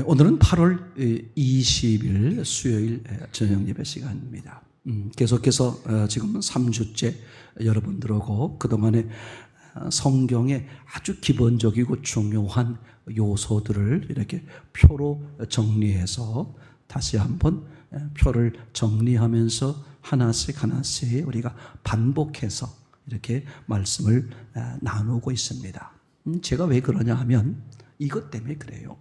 오늘은 8월 20일 수요일 저녁 예배 시간입니다. 계속해서 지금 3주째 여러분들하고 그동안에 성경의 아주 기본적이고 중요한 요소들을 이렇게 표로 정리해서 다시 한번 표를 정리하면서 하나씩 우리가 반복해서 이렇게 말씀을 나누고 있습니다. 제가 왜 그러냐 하면 이것 때문에 그래요.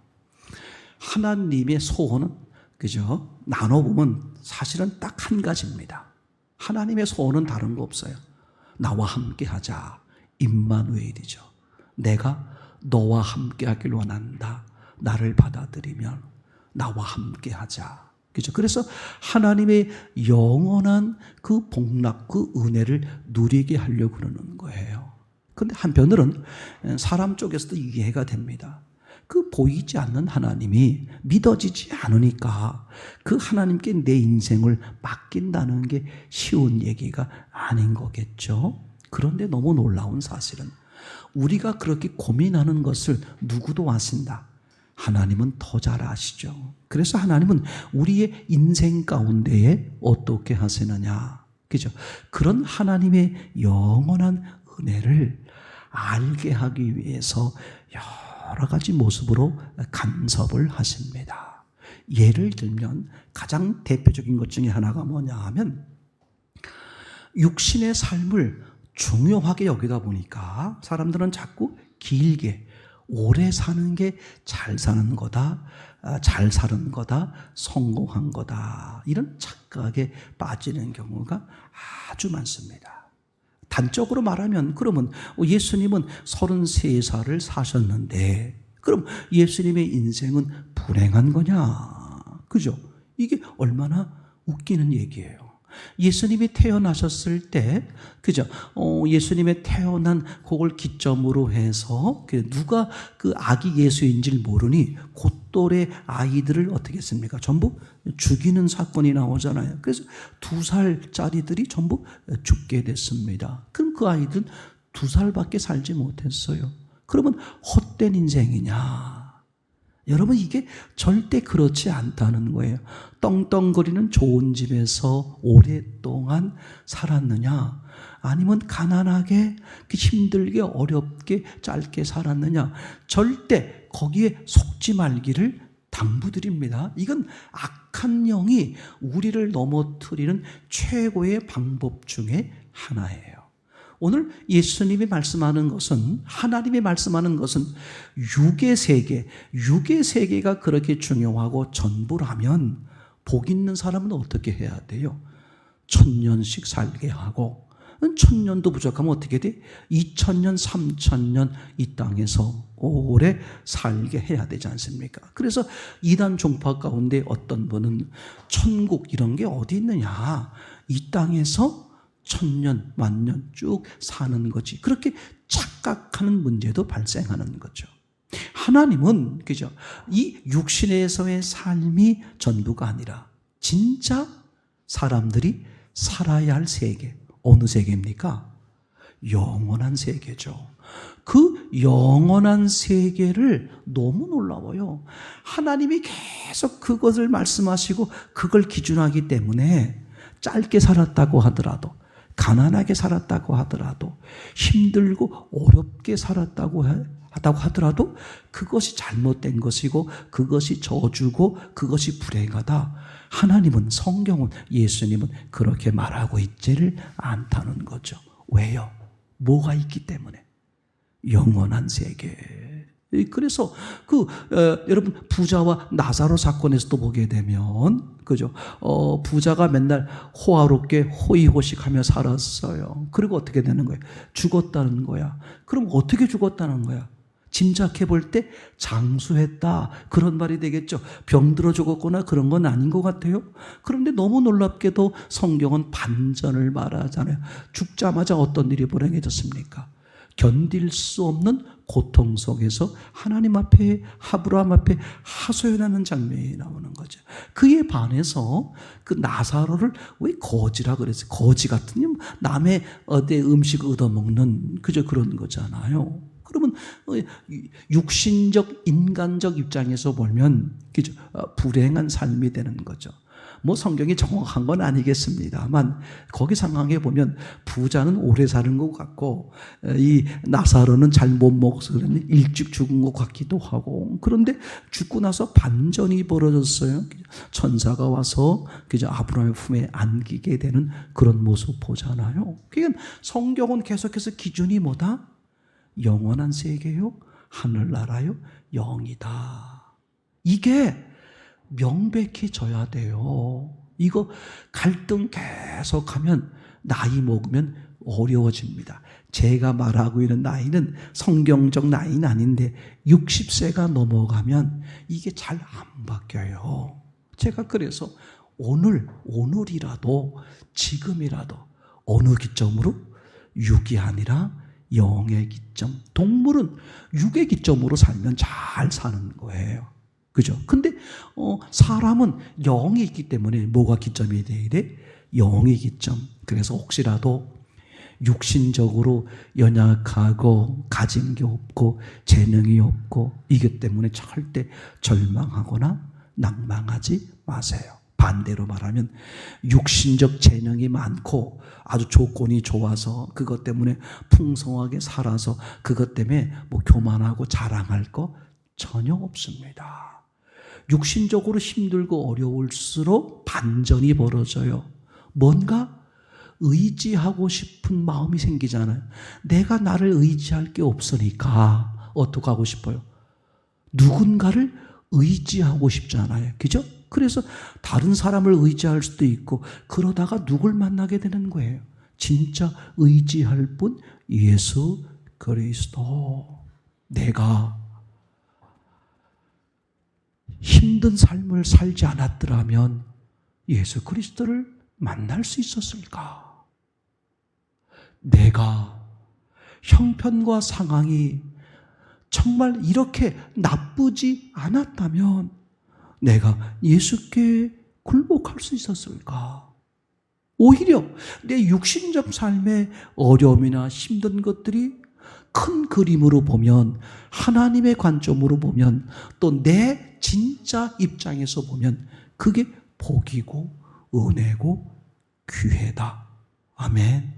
하나님의 소원은 그죠? 나눠보면 사실은 딱 한 가지입니다. 하나님의 소원은 다른 거 없어요. 나와 함께 하자. 임마누엘이죠. 내가 너와 함께 하길 원한다. 나를 받아들이면 나와 함께 하자. 그죠? 그래서 하나님의 영원한 그 복락, 그 은혜를 누리게 하려고 그러는 거예요. 그런데 한편으로는 사람 쪽에서도 이해가 됩니다. 그 보이지 않는 하나님이 믿어지지 않으니까 그 하나님께 내 인생을 맡긴다는 게 쉬운 얘기가 아닌 거겠죠. 그런데 너무 놀라운 사실은 우리가 그렇게 고민하는 것을 누구도 아신다. 하나님은 더 잘 아시죠. 그래서 하나님은 우리의 인생 가운데에 어떻게 하시느냐. 그죠? 그런 하나님의 영원한 은혜를 알게 하기 위해서 여러 가지 모습으로 간섭을 하십니다. 예를 들면 가장 대표적인 것 중에 하나가 뭐냐 하면 육신의 삶을 중요하게 여기다 보니까 사람들은 자꾸 길게 오래 사는 게 잘 사는 거다, 잘 사는 거다, 성공한 거다 이런 착각에 빠지는 경우가 아주 많습니다. 단적으로 말하면 그러면 예수님은 33살을 사셨는데 그럼 예수님의 인생은 불행한 거냐? 그죠? 이게 얼마나 웃기는 얘기예요. 예수님이 태어나셨을 때, 그죠? 예수님의 태어난 그걸 기점으로 해서 누가 그 아기 예수인지를 모르니 곧돌의 아이들을 어떻게 했습니까? 전부 죽이는 사건이 나오잖아요. 그래서 2살짜리들이 전부 죽게 됐습니다. 그럼 그 아이들은 2살밖에 살지 못했어요. 그러면 헛된 인생이냐? 여러분 이게 절대 그렇지 않다는 거예요. 떵떵거리는 좋은 집에서 오랫동안 살았느냐? 아니면 가난하게 힘들게 어렵게 짧게 살았느냐? 절대 거기에 속지 말기를 당부드립니다. 이건 악한 영이 우리를 넘어뜨리는 최고의 방법 중에 하나예요. 오늘 예수님이 말씀하는 것은 하나님이 말씀하는 것은 육의 세계가 그렇게 중요하고 전부라면 복 있는 사람은 어떻게 해야 돼요? 1000년씩 살게 하고 1000년도 부족하면 어떻게 돼? 2000년, 3000년 이 땅에서 오래 살게 해야 되지 않습니까? 그래서 이단 종파 가운데 어떤 분은 천국 이런 게 어디 있느냐? 이 땅에서 1000년, 만년 쭉 사는 거지. 그렇게 착각하는 문제도 발생하는 거죠. 하나님은 그죠? 이 육신에서의 삶이 전부가 아니라 진짜 사람들이 살아야 할 세계. 어느 세계입니까? 영원한 세계죠. 그 영원한 세계를 너무 놀라워요. 하나님이 계속 그것을 말씀하시고 그걸 기준하기 때문에 짧게 살았다고 하더라도 가난하게 살았다고 하더라도 힘들고 어렵게 살았다고 하더라도 그것이 잘못된 것이고 그것이 저주고 그것이 불행하다. 하나님은 성경은 예수님은 그렇게 말하고 있지를 않다는 거죠. 왜요? 뭐가 있기 때문에? 영원한 세계. 그래서 여러분 부자와 나사로 사건에서도 보게 되면 그죠? 부자가 맨날 호화롭게 호의호식하며 살았어요. 그리고 어떻게 되는 거예요? 죽었다는 거야. 그럼 어떻게 죽었다는 거야? 짐작해 볼 때 장수했다 그런 말이 되겠죠. 병들어 죽었거나 그런 건 아닌 것 같아요. 그런데 너무 놀랍게도 성경은 반전을 말하잖아요. 죽자마자 어떤 일이 불행해졌습니까? 견딜 수 없는 고통 속에서 하나님 앞에 아브라함 앞에 하소연하는 장면이 나오는 거죠. 그에 반해서 그 나사로를 왜 거지라 그랬어요? 거지 같은 남의 음식 얻어먹는 그저 그런 거잖아요. 그러면 육신적 인간적 입장에서 보면 그죠? 불행한 삶이 되는 거죠. 뭐 성경이 정확한 건 아니겠습니다만 거기 상황에 보면 부자는 오래 사는 것 같고 이 나사로는 잘 못 먹어서 일찍 죽은 것 같기도 하고, 그런데 죽고 나서 반전이 벌어졌어요. 천사가 와서 그저 아브라함의 품에 안기게 되는 그런 모습 보잖아요. 그러니까 성경은 계속해서 기준이 뭐다? 영원한 세계요, 하늘나라요, 영이다. 이게 명백히 져야 돼요. 이거 갈등 계속하면 나이 먹으면 어려워집니다. 제가 말하고 있는 나이는 성경적 나이는 아닌데 60세가 넘어가면 이게 잘 안 바뀌어요. 제가 그래서 오늘이라도 지금이라도 어느 기점으로? 6이 아니라 영의 기점. 동물은 6의 기점으로 살면 잘 사는 거예요. 그죠? 근데 사람은 0이 있기 때문에 뭐가 기점이 돼야 돼? 0이 기점. 그래서 혹시라도 육신적으로 연약하고 가진 게 없고 재능이 없고 이것 때문에 절대 절망하거나 낭망하지 마세요. 반대로 말하면 육신적 재능이 많고 아주 조건이 좋아서 그것 때문에 풍성하게 살아서 그것 때문에 뭐 교만하고 자랑할 거 전혀 없습니다. 육신적으로 힘들고 어려울수록 반전이 벌어져요. 뭔가 의지하고 싶은 마음이 생기잖아요. 내가 나를 의지할 게 없으니까 어떻게 하고 싶어요? 누군가를 의지하고 싶잖아요. 그죠? 그래서 다른 사람을 의지할 수도 있고 그러다가 누굴 만나게 되는 거예요. 진짜 의지할 분 예수 그리스도. 내가 힘든 삶을 살지 않았더라면 예수 그리스도를 만날 수 있었을까? 내가 형편과 상황이 정말 이렇게 나쁘지 않았다면 내가 예수께 굴복할 수 있었을까? 오히려 내 육신적 삶의 어려움이나 힘든 것들이 큰 그림으로 보면, 하나님의 관점으로 보면, 또 내 진짜 입장에서 보면 그게 복이고 은혜고 귀회다. 아멘.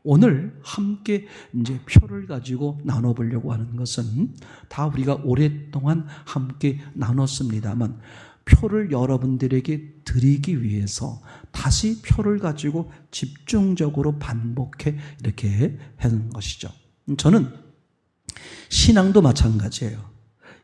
오늘 함께 이제 표를 가지고 나눠보려고 하는 것은 다 우리가 오랫동안 함께 나눴습니다만 표를 여러분들에게 드리기 위해서 다시 표를 가지고 집중적으로 반복해 이렇게 하는 것이죠. 저는 신앙도 마찬가지예요.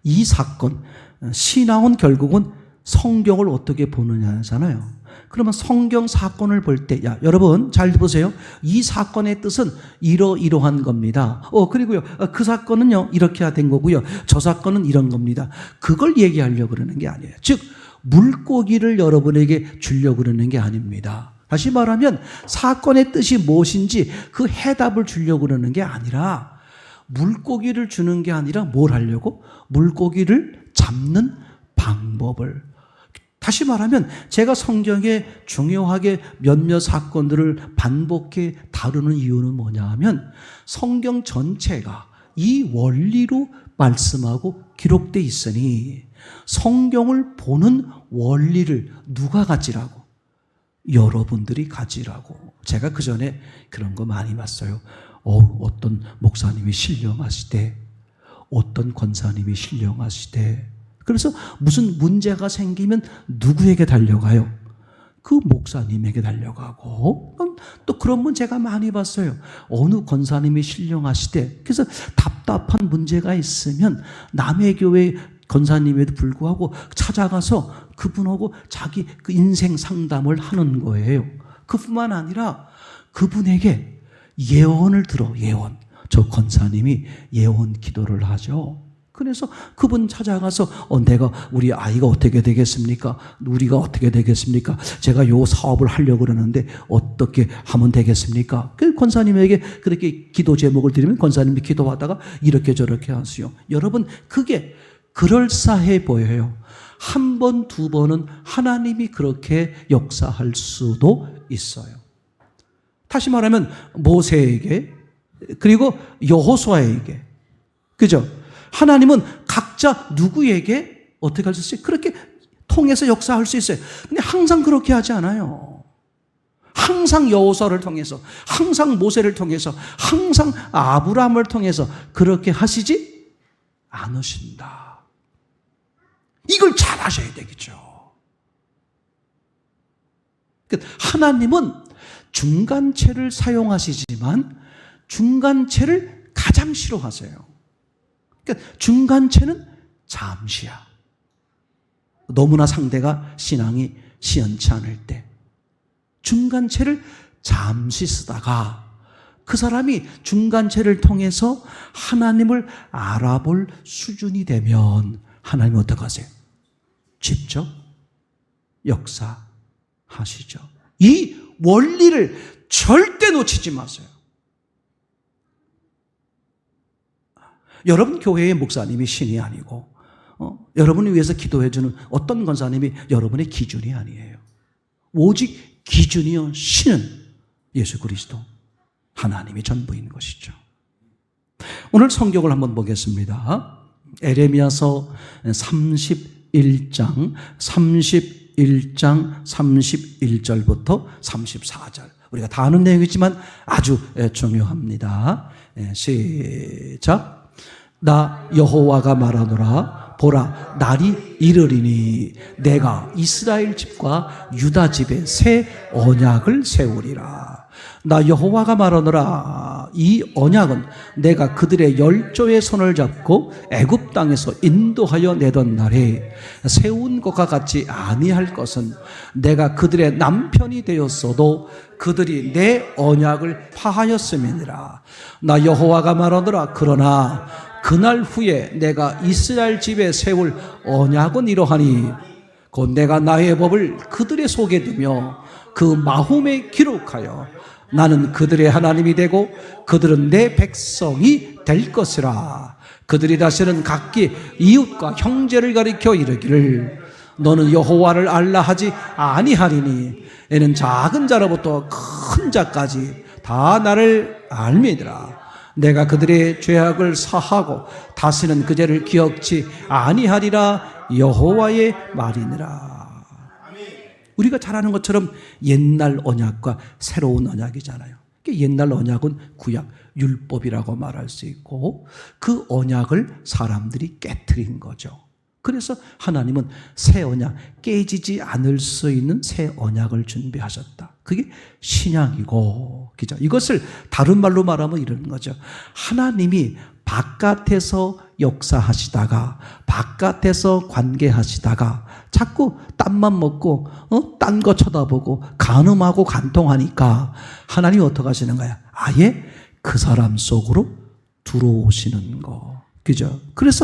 이 사건, 신앙은 결국은 성경을 어떻게 보느냐잖아요. 그러면 성경 사건을 볼 때, 여러분 잘 보세요. 이 사건의 뜻은 이러한 겁니다. 그리고요, 그 사건은요, 이렇게 된 거고요. 저 사건은 이런 겁니다. 그걸 얘기하려고 그러는 게 아니에요. 즉, 물고기를 여러분에게 주려고 그러는 게 아닙니다. 다시 말하면 사건의 뜻이 무엇인지 그 해답을 주려고 그러는 게 아니라, 물고기를 주는 게 아니라 뭘 하려고? 물고기를 잡는 방법을. 다시 말하면 제가 성경에 중요하게 몇몇 사건들을 반복해 다루는 이유는 뭐냐 하면 성경 전체가 이 원리로 말씀하고 기록되어 있으니 성경을 보는 원리를 누가 가지라고? 여러분들이 가지라고. 제가 그 전에 그런 거 많이 봤어요. 어떤 목사님이 신령하시대, 어떤 권사님이 신령하시대. 그래서 무슨 문제가 생기면 누구에게 달려가요? 그 목사님에게 달려가고. 또 그런 분 제가 많이 봤어요. 어느 권사님이 신령하시대. 그래서 답답한 문제가 있으면 남의 교회 권사님에도 불구하고 찾아가서 그분하고 자기 그 인생 상담을 하는 거예요. 그뿐만 아니라 그분에게 예언을 들어. 예언. 저 권사님이 예언 기도를 하죠. 그래서 그분 찾아가서 내가 우리 아이가 어떻게 되겠습니까? 우리가 어떻게 되겠습니까? 제가 요 사업을 하려고 그러는데 어떻게 하면 되겠습니까? 그 권사님에게 그렇게 기도 제목을 드리면 권사님이 기도하다가 이렇게 저렇게 하시오. 여러분, 그게 그럴싸해 보여요. 한 번, 두 번은 하나님이 그렇게 역사할 수도 있어요. 다시 말하면 모세에게, 그리고 여호수아에게, 그죠? 하나님은 각자 누구에게 어떻게 할 수 있어요? 그렇게 통해서 역사할 수 있어요. 근데 항상 그렇게 하지 않아요. 항상 여호수아를 통해서, 항상 모세를 통해서, 항상 아브라함을 통해서 그렇게 하시지 않으신다. 이걸 잘 아셔야 되겠죠. 하나님은 중간체를 사용하시지만 중간체를 가장 싫어하세요. 그러니까 중간체는 잠시야. 너무나 상대가 신앙이 시원치 않을 때 중간체를 잠시 쓰다가 그 사람이 중간체를 통해서 하나님을 알아볼 수준이 되면 하나님은 어떻게 하세요? 직접 역사하시죠. 이 원리를 절대 놓치지 마세요. 여러분 교회의 목사님이 신이 아니고 여러분을 위해서 기도해주는 어떤 권사님이 여러분의 기준이 아니에요. 오직 기준이요 신은 예수 그리스도 하나님이 전부인 것이죠. 오늘 성경을 한번 보겠습니다. 에레미야서 31장 31절부터 34절. 우리가 다 아는 내용이지만 아주 중요합니다. 시작. 나 여호와가 말하노라. 보라, 날이 이르리니 내가 이스라엘 집과 유다 집에 새 언약을 세우리라. 나 여호와가 말하노라. 이 언약은 내가 그들의 열조의 손을 잡고 애굽 땅에서 인도하여 내던 날에 세운 것과 같이 아니할 것은 내가 그들의 남편이 되었어도 그들이 내 언약을 파하였음이니라. 나 여호와가 말하노라. 그러나 그날 후에 내가 이스라엘 집에 세울 언약은 이러하니 곧 내가 나의 법을 그들의 속에 두며 그 마음에 기록하여 나는 그들의 하나님이 되고 그들은 내 백성이 될 것이라. 그들이 다시는 각기 이웃과 형제를 가리켜 이르기를 너는 여호와를 알라 하지 아니하리니 이는 작은 자로부터 큰 자까지 다 나를 알미니라. 내가 그들의 죄악을 사하고 다시는 그 죄를 기억지 아니하리라. 여호와의 말이니라. 우리가 잘 아는 것처럼 옛날 언약과 새로운 언약이잖아요. 옛날 언약은 구약, 율법이라고 말할 수 있고 그 언약을 사람들이 깨트린 거죠. 그래서 하나님은 새 언약, 깨지지 않을 수 있는 새 언약을 준비하셨다. 그게 신약이고, 그죠? 이것을 다른 말로 말하면 이런 거죠. 하나님이 바깥에서 역사하시다가, 바깥에서 관계하시다가, 자꾸 땀만 먹고, 딴 거 쳐다보고, 간음하고 간통하니까, 하나님이 어떻게 하시는 거야? 아예 그 사람 속으로 들어오시는 거. 그죠? 그래서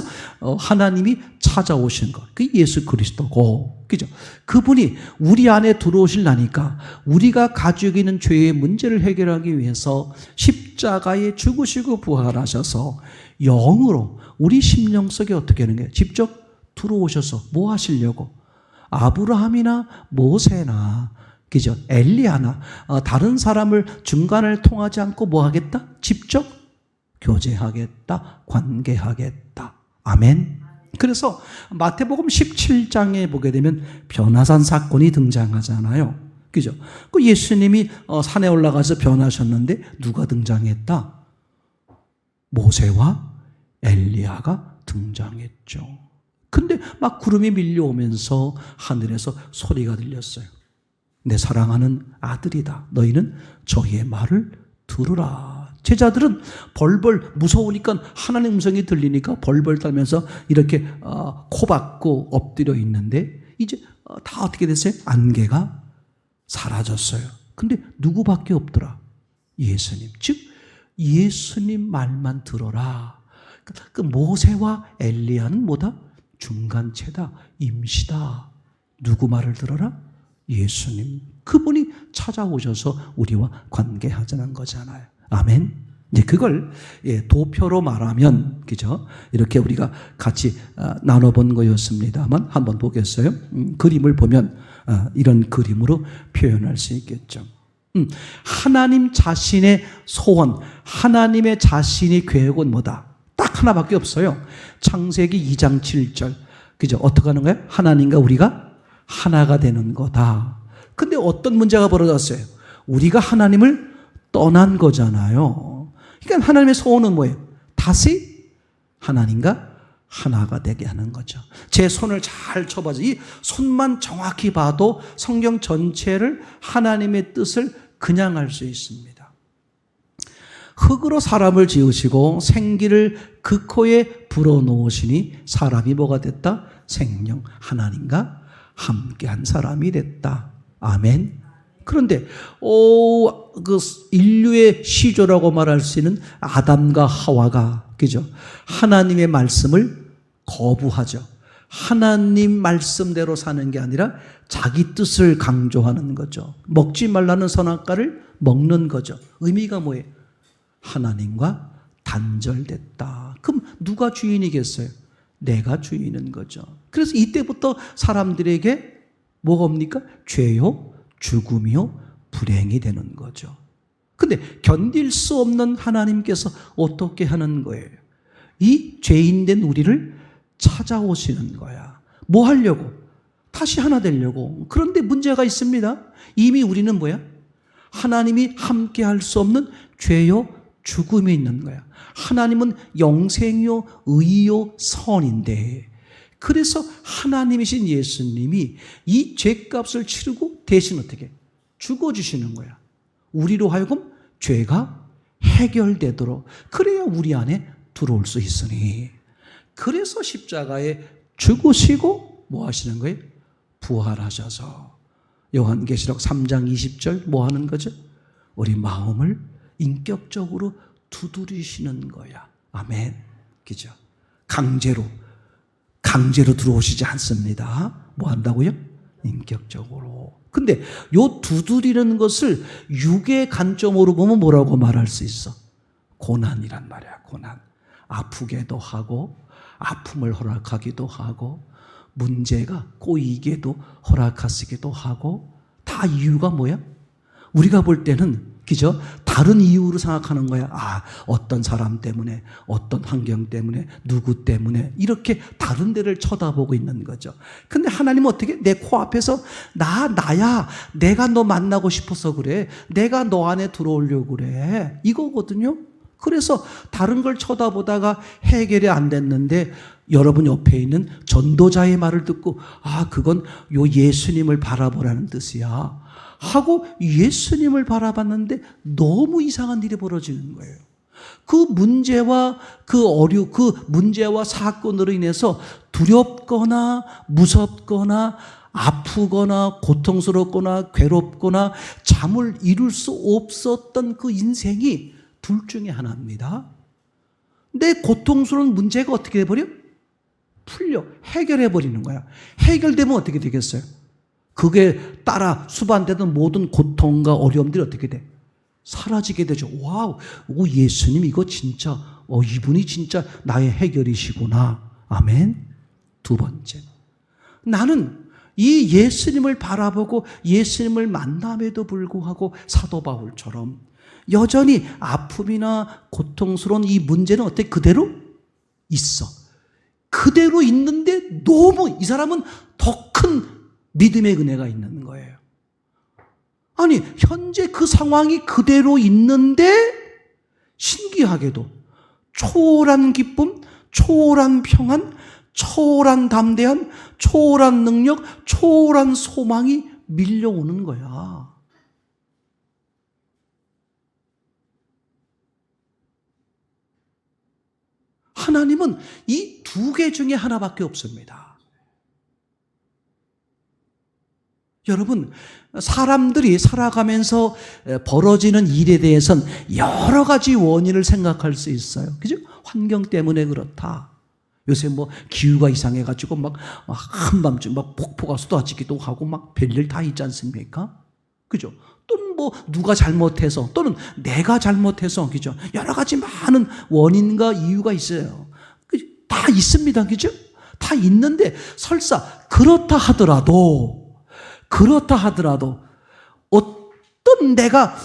하나님이 찾아오신 것, 그 예수 그리스도고, 그죠? 그분이 우리 안에 들어오시려니까 우리가 가지고 있는 죄의 문제를 해결하기 위해서 십자가에 죽으시고 부활하셔서 영으로 우리 심령 속에 어떻게 하는 거예요? 직접 들어오셔서 뭐 하시려고? 아브라함이나 모세나, 그죠? 엘리야나 다른 사람을 중간을 통하지 않고 뭐 하겠다? 직접 교제하겠다, 관계하겠다. 아멘. 그래서 마태복음 17장에 보게 되면 변화산 사건이 등장하잖아요. 그죠? 그 예수님이 산에 올라가서 변하셨는데 누가 등장했다? 모세와 엘리야가 등장했죠. 근데 막 구름이 밀려오면서 하늘에서 소리가 들렸어요. 내 사랑하는 아들이다. 너희는 저희의 말을 들으라. 제자들은 벌벌 무서우니까 하나님의 음성이 들리니까 벌벌 떨면서 이렇게 코 박고 엎드려 있는데 이제 다 어떻게 됐어요? 안개가 사라졌어요. 근데 누구밖에 없더라? 예수님. 즉 예수님 말만 들어라. 그 모세와 엘리야는 뭐다? 중간체다. 임시다. 누구 말을 들어라? 예수님. 그분이 찾아오셔서 우리와 관계하자는 거잖아요. 아멘. 이제 그걸 도표로 말하면, 그죠? 이렇게 우리가 같이 나눠본 거였습니다만 한번 보겠어요? 그림을 보면 이런 그림으로 표현할 수 있겠죠. 하나님 자신의 소원, 하나님의 자신이 계획은 뭐다? 딱 딱 하나밖에 없어요. 창세기 2장 7절. 그죠? 어떻게 하는 거예요? 하나님과 우리가 하나가 되는 거다. 근데 어떤 문제가 벌어졌어요? 우리가 하나님을 떠난 거잖아요. 그러니까 하나님의 소원은 뭐예요? 다시 하나님과 하나가 되게 하는 거죠. 제 손을 잘 쳐봐서 이 손만 정확히 봐도 성경 전체를 하나님의 뜻을 그냥 알 수 있습니다. 흙으로 사람을 지으시고 생기를 그 코에 불어넣으시니 사람이 뭐가 됐다? 생명, 하나님과 함께한 사람이 됐다. 아멘. 그런데 그 인류의 시조라고 말할 수 있는 아담과 하와가, 그죠? 하나님의 말씀을 거부하죠. 하나님 말씀대로 사는 게 아니라 자기 뜻을 강조하는 거죠. 먹지 말라는 선악과를 먹는 거죠. 의미가 뭐예요? 하나님과 단절됐다. 그럼 누가 주인이겠어요? 내가 주인인 거죠. 그래서 이때부터 사람들에게 뭐가 옵니까? 죄요, 죽음이요, 불행이 되는 거죠. 근데 견딜 수 없는 하나님께서 어떻게 하는 거예요? 이 죄인된 우리를 찾아오시는 거야. 뭐 하려고? 다시 하나 되려고. 그런데 문제가 있습니다. 이미 우리는 뭐야? 하나님이 함께 할 수 없는 죄요, 죽음이 있는 거야. 하나님은 영생이요, 의요, 선인데, 그래서 하나님이신 예수님이 이 죄값을 치르고 대신 어떻게? 죽어주시는 거야. 우리로 하여금 죄가 해결되도록. 그래야 우리 안에 들어올 수 있으니. 그래서 십자가에 죽으시고 뭐 하시는 거예요? 부활하셔서. 요한계시록 3장 20절 뭐 하는 거죠? 우리 마음을 인격적으로 두드리시는 거야. 아멘. 그죠? 강제로 들어오시지 않습니다. 뭐 한다고요? 인격적으로. 근데 요 두드리는 것을 육의 관점으로 보면 뭐라고 말할 수 있어? 고난이란 말이야. 고난. 아프게도 하고 아픔을 허락하기도 하고 문제가 꼬이게도 허락하시기도 하고. 다 이유가 뭐야? 우리가 볼 때는, 그죠? 다른 이유로 생각하는 거야. 아, 어떤 사람 때문에, 어떤 환경 때문에, 누구 때문에, 이렇게 다른 데를 쳐다보고 있는 거죠. 근데 하나님은 어떻게? 내 코앞에서 나야. 내가 너 만나고 싶어서 그래. 내가 너 안에 들어오려고 그래. 이거거든요. 그래서 다른 걸 쳐다보다가 해결이 안 됐는데 여러분 옆에 있는 전도자의 말을 듣고, 아, 그건 요 예수님을 바라보라는 뜻이야 하고 예수님을 바라봤는데 너무 이상한 일이 벌어지는 거예요. 그 문제와 그 문제와 사건으로 인해서 두렵거나 무섭거나 아프거나 고통스럽거나 괴롭거나 잠을 이룰 수 없었던 그 인생이 둘 중에 하나입니다. 내 고통스러운 문제가 어떻게 돼버려? 풀려. 해결해버리는 거야. 해결되면 어떻게 되겠어요? 그게 따라 수반되던 모든 고통과 어려움들이 어떻게 돼? 사라지게 되죠. 와우, 오, 예수님 이거 진짜, 이분이 진짜 나의 해결이시구나. 아멘. 두 번째, 나는 이 예수님을 바라보고 예수님을 만남에도 불구하고 사도 바울처럼 여전히 아픔이나 고통스러운 이 문제는 어떻게 그대로 있어. 그대로 있는데 너무 이 사람은 더 큰 믿음의 은혜가 있는 거예요. 아니, 현재 그 상황이 그대로 있는데 신기하게도 초월한 기쁨, 초월한 평안, 초월한 담대함, 초월한 능력, 초월한 소망이 밀려오는 거야. 하나님은 이 두 개 중에 하나밖에 없습니다. 여러분, 사람들이 살아가면서 벌어지는 일에 대해서는 여러 가지 원인을 생각할 수 있어요. 그죠? 환경 때문에 그렇다. 요새 뭐 기후가 이상해가지고 막 한밤중 막 폭포가 쏟아지기도 하고 막 별일 다 있지 않습니까? 그죠? 또는 뭐 누가 잘못해서, 또는 내가 잘못해서, 그죠? 여러 가지 많은 원인과 이유가 있어요. 다 있습니다. 그죠? 다 있는데 설사 그렇다 하더라도 어떤 내가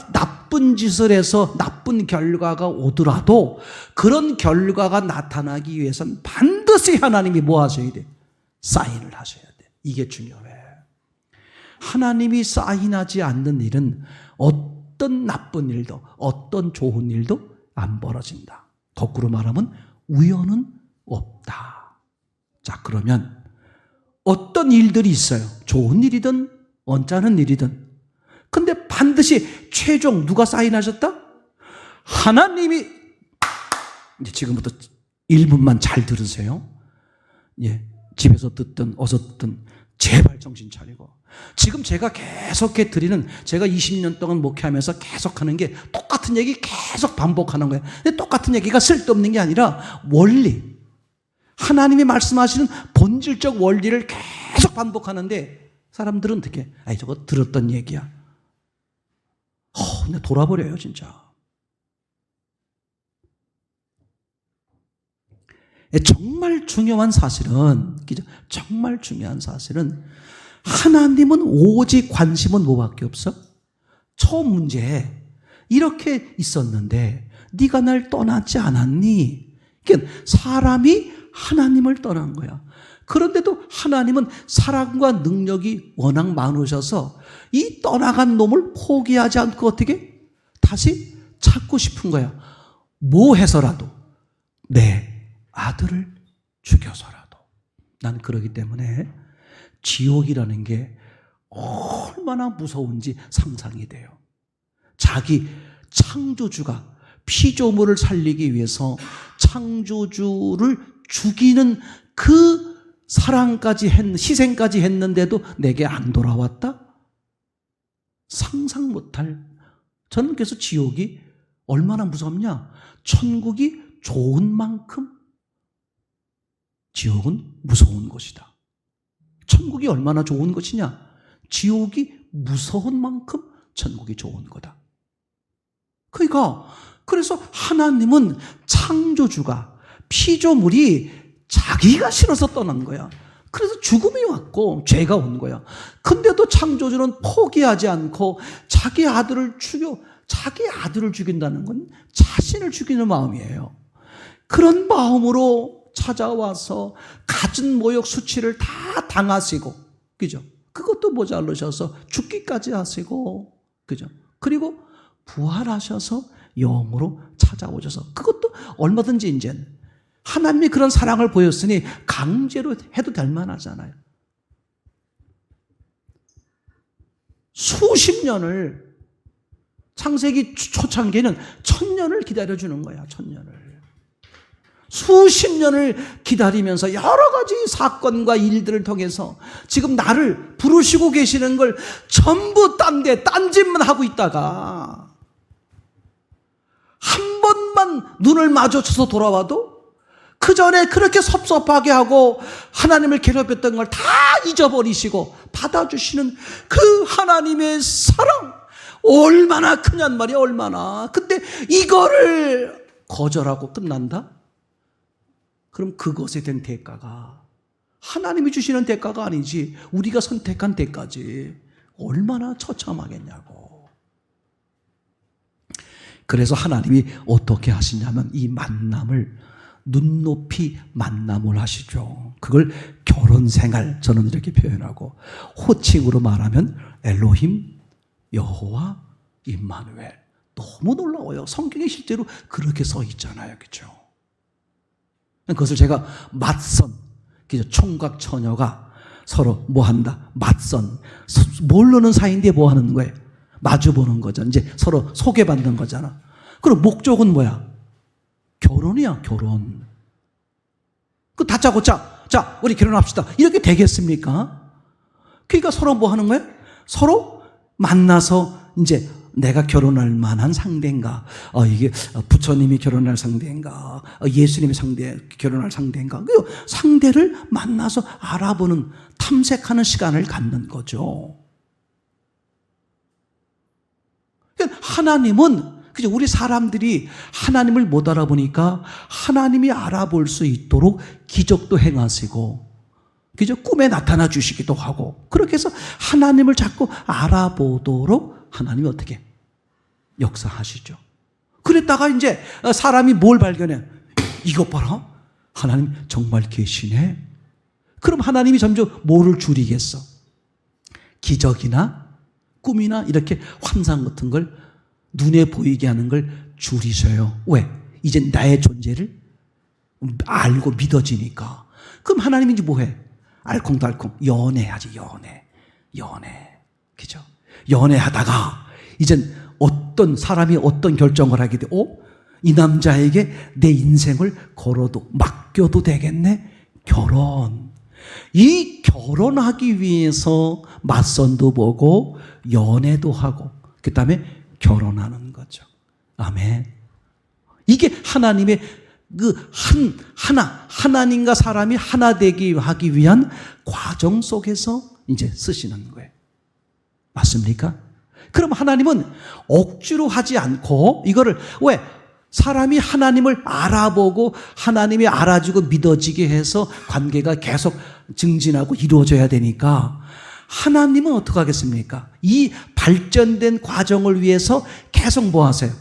나쁜 짓을 해서 나쁜 결과가 오더라도 그런 결과가 나타나기 위해서는 반드시 하나님이 뭐 하셔야 돼? 사인을 하셔야 돼. 이게 중요해. 하나님이 사인하지 않는 일은 어떤 나쁜 일도 어떤 좋은 일도 안 벌어진다. 거꾸로 말하면 우연은 없다. 자, 그러면 어떤 일들이 있어요. 좋은 일이든 언짢은 일이든. 근데 반드시 최종 누가 사인하셨다? 하나님이. 이제 지금부터 1분만 잘 들으세요. 예, 집에서 듣든 어서 듣든 제발 정신 차리고. 지금 제가 계속해 드리는, 제가 20년 동안 목회하면서 계속하는 게 똑같은 얘기 계속 반복하는 거예요. 근데 똑같은 얘기가 쓸데없는 게 아니라 원리, 하나님이 말씀하시는 본질적 원리를 계속 반복하는데 사람들은 어떻게, 아이 저거 들었던 얘기야. 근데 돌아버려요 진짜. 정말 중요한 사실은, 정말 중요한 사실은 하나님은 오직 관심은 뭐밖에 없어? 처음 문제 이렇게 있었는데 네가 날 떠나지 않았니? 그러니까 사람이 하나님을 떠난 거야. 그런데도 하나님은 사랑과 능력이 워낙 많으셔서 이 떠나간 놈을 포기하지 않고 어떻게? 다시 찾고 싶은 거야. 뭐 해서라도 내 아들을 죽여서라도. 난 그러기 때문에 지옥이라는 게 얼마나 무서운지 상상이 돼요. 자기 창조주가 피조물을 살리기 위해서 창조주를 죽이는 그 사랑까지 희생까지 했는데도 내게 안 돌아왔다? 상상 못할. 저는 그래서 지옥이 얼마나 무섭냐? 천국이 좋은 만큼 지옥은 무서운 것이다. 천국이 얼마나 좋은 것이냐? 지옥이 무서운 만큼 천국이 좋은 거다. 그러니까 그래서 하나님은 창조주가 피조물이 자기가 싫어서 떠난 거야. 그래서 죽음이 왔고 죄가 온 거야. 근데도 창조주는 포기하지 않고 자기 아들을 죽인다는 건 자신을 죽이는 마음이에요. 그런 마음으로 찾아와서 갖은 모욕 수치를 다 당하시고, 그죠? 그것도 모자르셔서 죽기까지 하시고, 그죠? 그리고 부활하셔서 영으로 찾아오셔서, 그것도 얼마든지 이제 하나님이 그런 사랑을 보였으니 강제로 해도 될 만하잖아요. 수십 년을, 창세기 초창기에는 1000년을 기다려주는 거야. 1000년을. 수십 년을 기다리면서 여러 가지 사건과 일들을 통해서 지금 나를 부르시고 계시는 걸 전부 딴 짓만 하고 있다가 한 번만 눈을 마주쳐서 돌아와도 그 전에 그렇게 섭섭하게 하고 하나님을 괴롭혔던 걸 다 잊어버리시고 받아주시는 그 하나님의 사랑 얼마나 크냔 말이야. 얼마나. 근데 이거를 거절하고 끝난다? 그럼 그것에 된 대가가 하나님이 주시는 대가가 아니지 우리가 선택한 대가지. 얼마나 처참하겠냐고. 그래서 하나님이 어떻게 하시냐면 이 만남을 눈높이 만남을 하시죠. 그걸 결혼생활, 저는 이렇게 표현하고, 호칭으로 말하면 엘로힘, 여호와, 임마누엘. 너무 놀라워요. 성경에 실제로 그렇게 써 있잖아요. 그렇죠? 그것을 제가 맞선, 총각 처녀가 서로 뭐 한다? 맞선. 모르는 사이인데 뭐 하는 거예요? 마주보는 거잖아. 이제 서로 소개받는 거잖아. 그럼 목적은 뭐야? 결혼이야, 결혼. 그 다짜고짜, 자, 우리 결혼합시다. 이렇게 되겠습니까? 그러니까 서로 뭐 하는 거예요? 서로 만나서 이제 내가 결혼할 만한 상대인가? 이게 부처님이 결혼할 상대인가? 예수님이 결혼할 상대인가? 그 상대를 만나서 알아보는, 탐색하는 시간을 갖는 거죠. 하나님은, 그죠? 우리 사람들이 하나님을 못 알아보니까 하나님이 알아볼 수 있도록 기적도 행하시고, 그죠? 꿈에 나타나 주시기도 하고, 그렇게 해서 하나님을 자꾸 알아보도록 하나님이 어떻게? 역사하시죠. 그랬다가 이제 사람이 뭘 발견해? 이것 봐라. 하나님 정말 계시네. 그럼 하나님이 점점 뭐를 줄이겠어? 기적이나 꿈이나 이렇게 환상 같은 걸 눈에 보이게 하는 걸 줄이셔요. 왜? 이제 나의 존재를 알고 믿어지니까. 그럼 하나님이 이제 뭐해? 알콩달콩 연애하지. 연애. 그죠? 연애하다가 이젠 어떤 사람이 어떤 결정을 하게 돼? 이 남자에게 내 인생을 걸어도 맡겨도 되겠네? 결혼. 이 결혼하기 위해서 맞선도 보고 연애도 하고 그 다음에 결혼하는 거죠. 아멘. 이게 하나님의 하나님과 사람이 하나 되기 하기 위한 과정 속에서 이제 쓰시는 거예요. 맞습니까? 그럼 하나님은 억지로 하지 않고 이거를 왜? 사람이 하나님을 알아보고 하나님이 알아주고 믿어지게 해서 관계가 계속 증진하고 이루어져야 되니까 하나님은 어떻게 하겠습니까? 이 발전된 과정을 위해서 계속 뭐 하세요?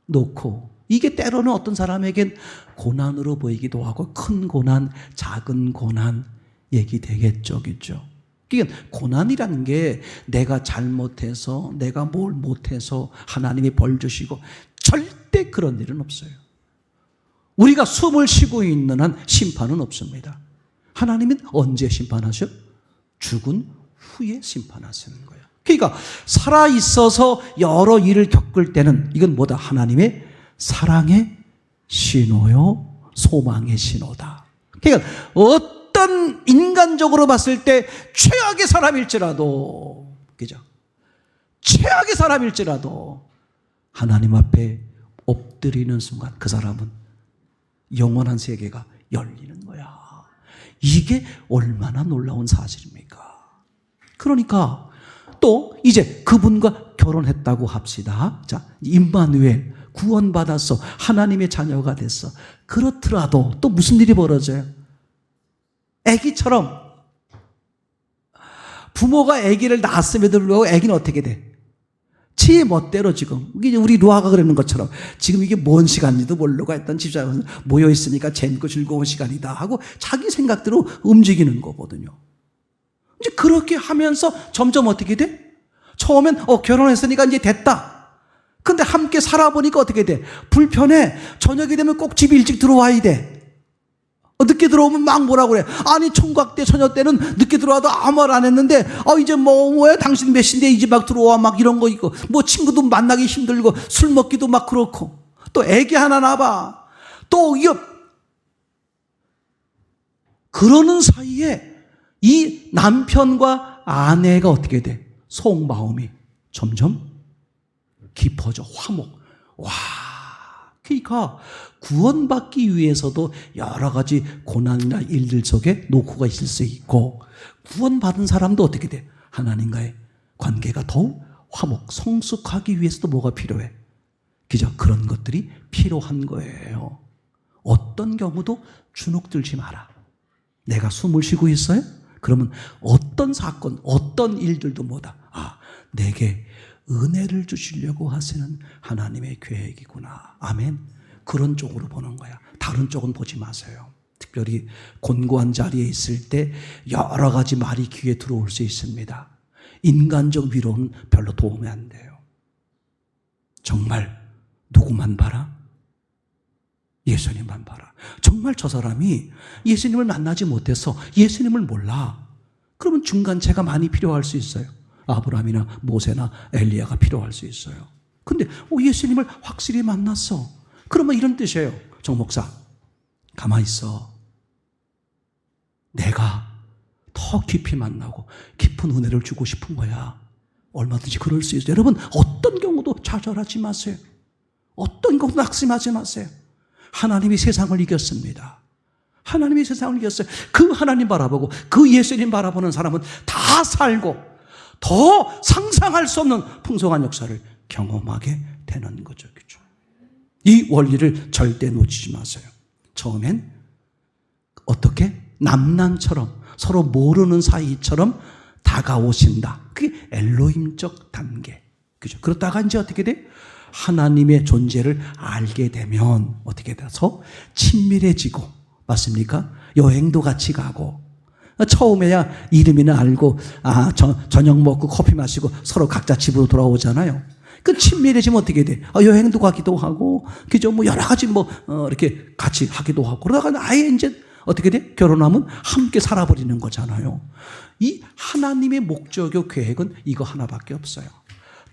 놓고 이게 때로는 어떤 사람에겐 고난으로 보이기도 하고 큰 고난, 작은 고난 얘기 되겠죠. 그죠? 그러니까 고난이라는 게 내가 잘못해서 내가 뭘 못해서 하나님이 벌 주시고 절대 그런 일은 없어요. 우리가 숨을 쉬고 있는 한 심판은 없습니다. 하나님은 언제 심판하셔? 죽은 후에 심판하시는 거예요. 그러니까 살아있어서 여러 일을 겪을 때는 이건 뭐다? 하나님의 사랑의 신호요, 소망의 신호다. 그러니까 어떤 인간적으로 봤을 때 최악의 사람일지라도, 그죠? 최악의 사람일지라도 하나님 앞에 엎드리는 순간 그 사람은 영원한 세계가 열리는 거야. 이게 얼마나 놀라운 사실입니까? 그러니까 또 이제 그분과 결혼했다고 합시다. 자, 임마누엘 구원받았어. 하나님의 자녀가 됐어. 그렇더라도 또 무슨 일이 벌어져요? 아기처럼 부모가 아기를 낳았음에도 불구하고 아기는 어떻게 돼? 지 멋대로 지금 우리 루아가 그러는 것처럼 지금 이게 뭔 시간인지도 모르고 했던 집사람은 모여있으니까 재밌고 즐거운 시간이다 하고 자기 생각대로 움직이는 거거든요. 이제 그렇게 하면서 점점 어떻게 돼? 처음엔 결혼했으니까 이제 됐다. 근데 함께 살아보니까 어떻게 돼? 불편해. 저녁이 되면 꼭 집에 일찍 들어와야 돼. 늦게 들어오면 막 뭐라 그래. 아니 총각 때 처녀 때는 늦게 들어와도 아무 말 안 했는데 이제 뭐야 당신 몇 시인데 이제 막 들어와 막 이런 거 있고 뭐 친구도 만나기 힘들고 술 먹기도 막 그렇고 또 애기 하나 낳아봐. 또 그러는 사이에 이 남편과 아내가 어떻게 돼? 속마음이 점점 깊어져. 화목. 와. 그러니까 구원받기 위해서도 여러 가지 고난이나 일들 속에 노고가 있을 수 있고 구원받은 사람도 어떻게 돼? 하나님과의 관계가 더욱 화목, 성숙하기 위해서도 뭐가 필요해? 그죠? 그런 것들이 필요한 거예요. 어떤 경우도 주눅들지 마라. 내가 숨을 쉬고 있어요? 그러면 어떤 사건, 어떤 일들도 뭐다? 내게 은혜를 주시려고 하시는 하나님의 계획이구나. 아멘. 그런 쪽으로 보는 거야. 다른 쪽은 보지 마세요. 특별히 곤고한 자리에 있을 때 여러 가지 말이 귀에 들어올 수 있습니다. 인간적 위로는 별로 도움이 안 돼요. 정말 누구만 봐라? 예수님만 봐라. 정말 저 사람이 예수님을 만나지 못해서 예수님을 몰라. 그러면 중간체가 많이 필요할 수 있어요. 아브라함이나 모세나 엘리야가 필요할 수 있어요. 근데 예수님을 확실히 만났어. 그러면 이런 뜻이에요. 정 목사, 가만히 있어. 내가 더 깊이 만나고 깊은 은혜를 주고 싶은 거야. 얼마든지 그럴 수 있어요. 여러분, 어떤 경우도 좌절하지 마세요. 어떤 경우도 낙심하지 마세요. 하나님이 세상을 이겼습니다. 하나님이 세상을 이겼어요. 그 하나님 바라보고 그 예수님 바라보는 사람은 다 살고 더 상상할 수 없는 풍성한 역사를 경험하게 되는 거죠. 그렇죠? 이 원리를 절대 놓치지 마세요. 처음엔 어떻게? 남남처럼 서로 모르는 사이처럼 다가오신다. 그게 엘로힘적 단계. 그죠? 그러다가 이제 어떻게 돼? 하나님의 존재를 알게 되면 어떻게 돼서 친밀해지고, 맞습니까? 여행도 같이 가고, 처음에야 이름이나 알고, 저녁 먹고 커피 마시고 서로 각자 집으로 돌아오잖아요. 그 친밀해지면 어떻게 돼? 여행도 가기도 하고, 그죠? 뭐 여러 가지 이렇게 같이 하기도 하고, 그러다가 아예 이제 어떻게 돼? 결혼하면 함께 살아버리는 거잖아요. 이 하나님의 목적의 계획은 이거 하나밖에 없어요.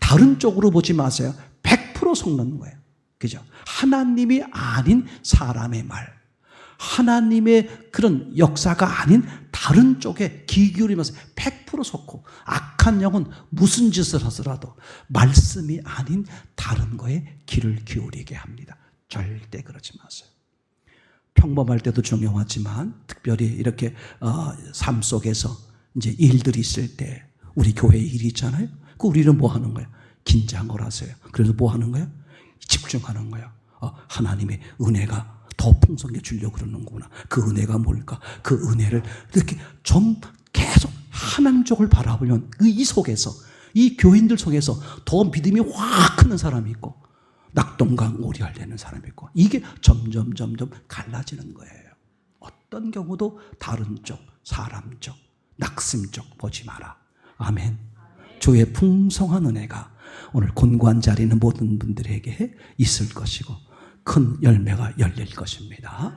다른 쪽으로 보지 마세요. 100% 속는 거예요. 그죠? 하나님이 아닌 사람의 말, 하나님의 그런 역사가 아닌 다른 쪽에 귀 기울이면서 100% 속고, 악한 영은 무슨 짓을 하더라도 말씀이 아닌 다른 거에 귀를 기울이게 합니다. 절대 그러지 마세요. 평범할 때도 중요하지만 특별히 이렇게 삶 속에서 이제 일들이 있을 때, 우리 교회 일이 있잖아요. 그 우리는 뭐 하는 거예요? 긴장을 하세요. 그래서 뭐 하는 거예요? 집중하는 거예요. 하나님의 은혜가 더 풍성해 주려고 그러는구나. 그 은혜가 뭘까? 그 은혜를 이렇게 좀 계속 하나님 쪽을 바라보면 이 속에서, 이 교인들 속에서 더 믿음이 확 크는 사람이 있고, 낙동강 오리알되는 사람이 있고, 이게 점점 갈라지는 거예요. 어떤 경우도 다른 쪽, 사람 쪽, 낙심 쪽 보지 마라. 아멘. 주의 풍성한 은혜가 오늘 곤고한 자리에 있는 모든 분들에게 있을 것이고 큰 열매가 열릴 것입니다.